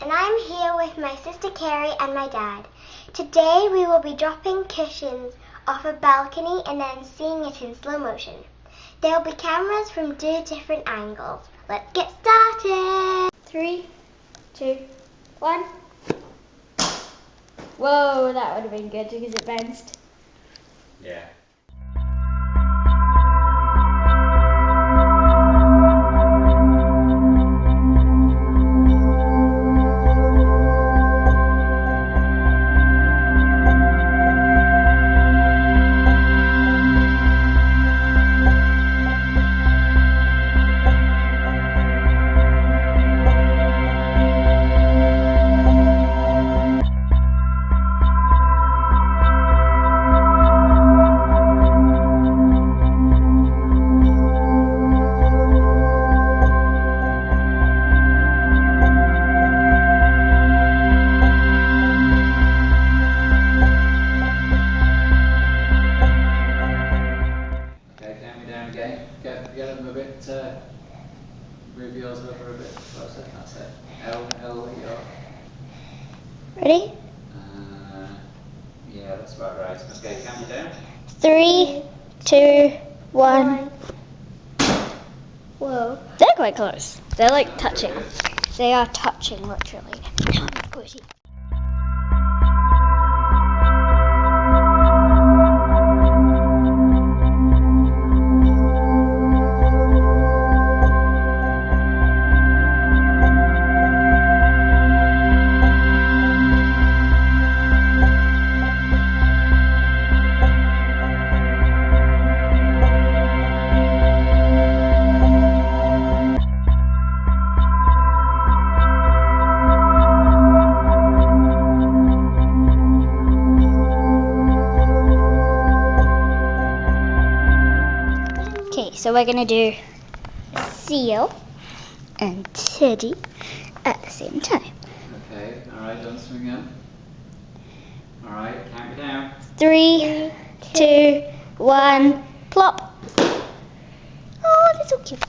and I'm here with my sister Carrie and my dad. Today we will be dropping cushions off a balcony and then seeing it in slow motion. There will be cameras from 2 different angles. Let's get started! 3, 2, 1. Whoa, that would have been good because it bounced. Yeah. Get them a bit, move yours over a bit closer, that's it. L, your. Ready? Yeah, that's about right. Okay, camera down. 3, 2, 1. Whoa. They're quite close. They're like touching. They are touching literally. Squishy. Okay, so we're going to do Seal and Teddy at the same time. Okay, alright, don't swing up. Alright, count it down. 3, 2, 1, plop. Oh, that's so cute.